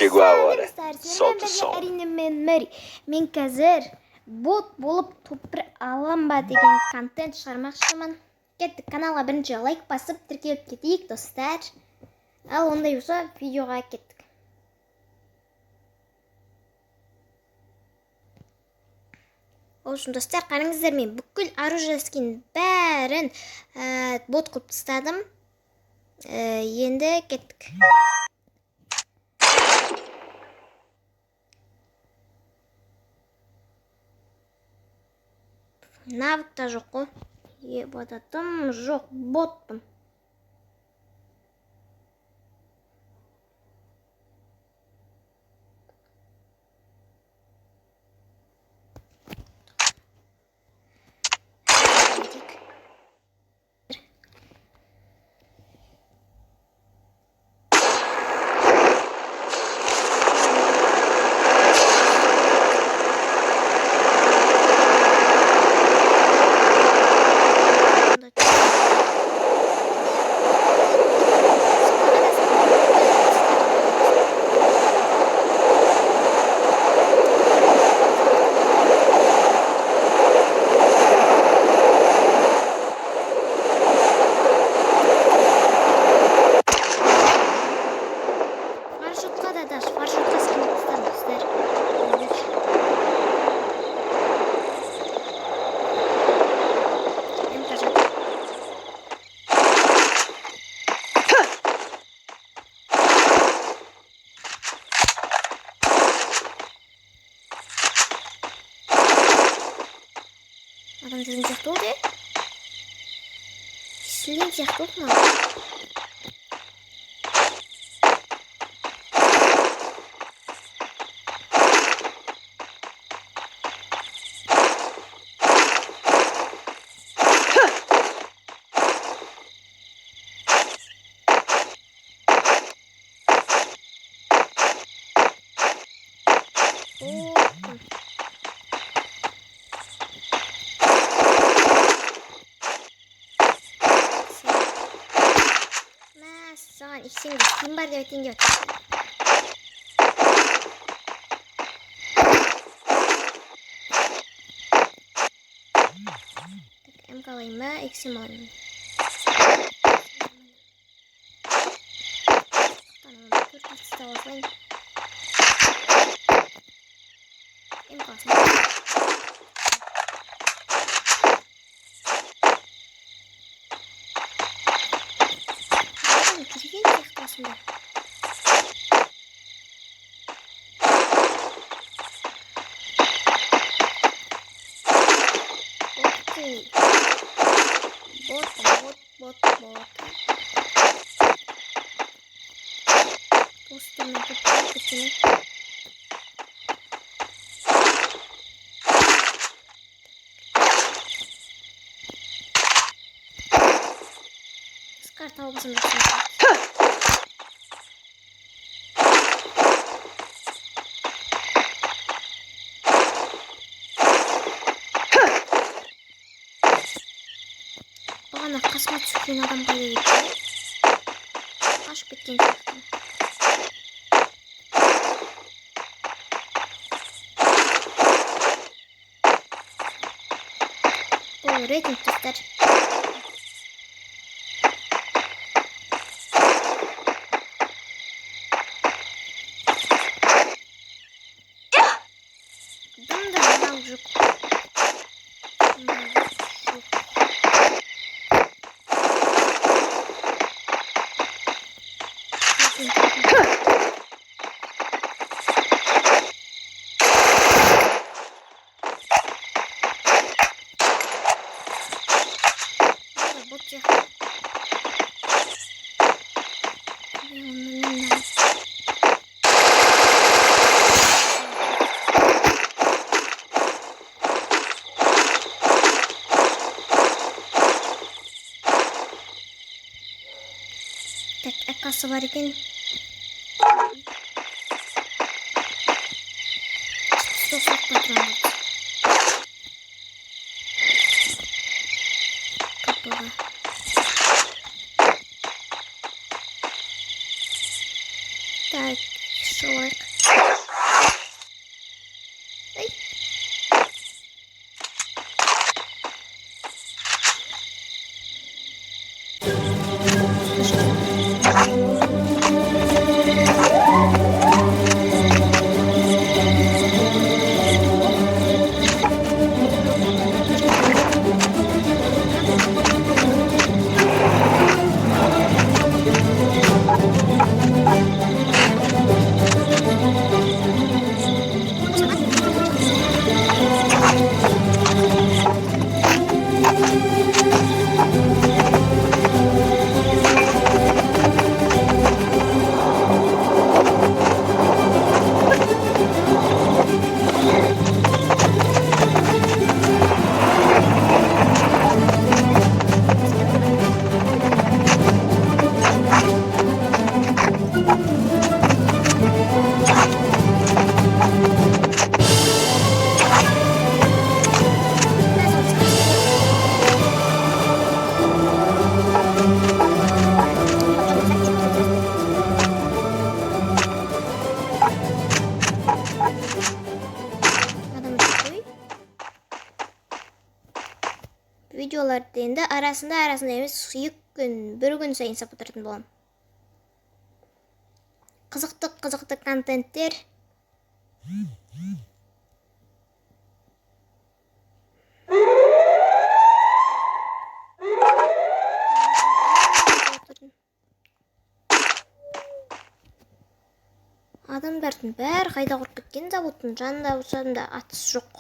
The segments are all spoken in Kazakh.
Chegou a hora. Solta o som. Men қазір бот болып топыр алам ба деген контент шығармақшымын. Кеттік, каналға бірінші лайк басып тіркеліп кетейік, достар. Ал ондай болса видеоға кеттік. Олшын достар, қараңыздар, мен бүкіл оружие скин бәрін бот қылып тастадым. Енді кеттік. Навыкта жоқ қой. Ебататым жоқ, ботпын. Адам жүрген сияқты болды, кесілген сияқты болды ма? Саған ексенде кім бар деп айтайын деп отыр. МК алайын ба, ексем алайын. Жүрген сияқтасында. Окей. Бот. Постами купить. Карта образом бағана қасыма түскен адам қайда кетті? Қашып кеткен сияқты. Бұл рейтинг достар. Так, ekası var ekan. Stop patron. Kapalı. Так, Шығып Ай. Видеоларды енді арасында емес, бір күн сайын сап отыратын боламын. Қызықты контенттер. Адамдардың бәрі қайда құрып кеткен, заводтың жанында болсам да атыс жоқ.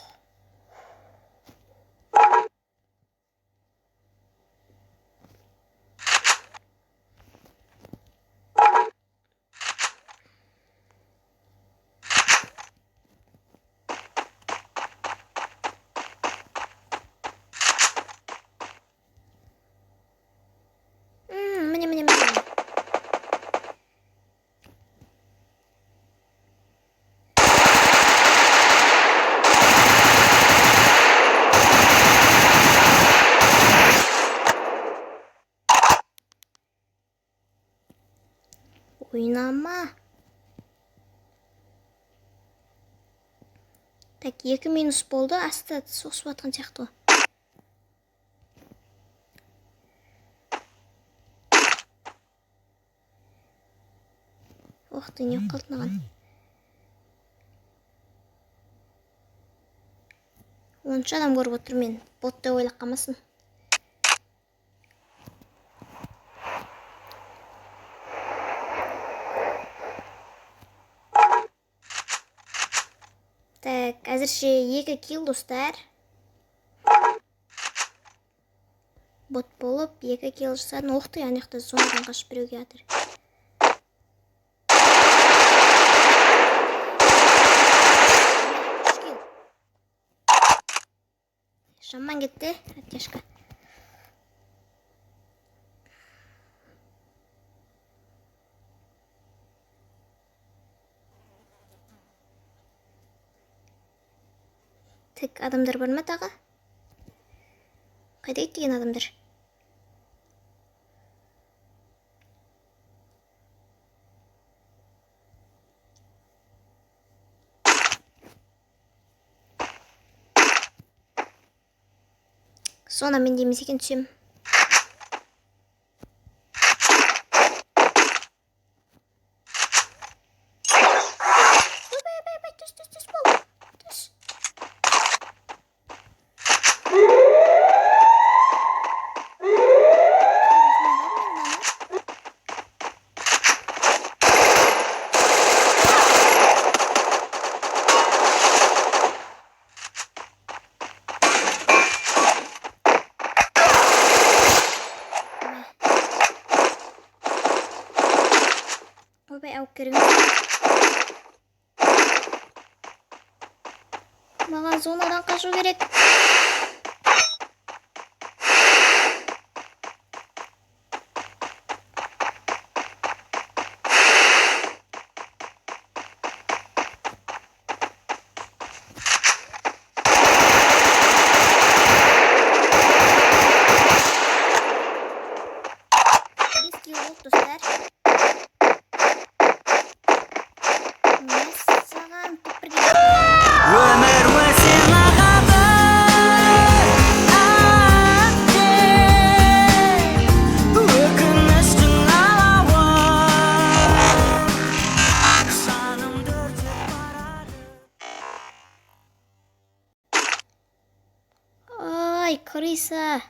Міне. Ойнама. Так, 2 минус болды, асты соғысып атқан сияқты. Оқты не қылтынған. Онша адам көріп отыр мен. Ботты ойлап қалмасын. Так, әзірше 2 килл, достар. Бот болып 2 килл жасадым. Оқты янықты зонадан қашып біреуге атыр. Шаман кетті, оттяжка. Так, адамдар бар ма тағы? Қайда кеткен адамдар? Соны мен демес екен түсем. Түс бол. Түс. Ойбай, ауып керіңіз. Маған зонадан қашу керек. крыса.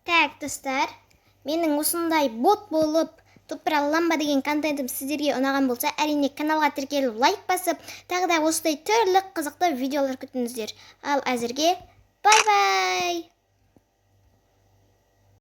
Так, достар, менің осындай бот болып топыра аламын ба деген контентім сіздерге ұнаған болса, әрине каналға тіркеліп лайк басып, тағы да осындай түрлі қызықты видеолар күтіңіздер. Ал әзірге бай-бай!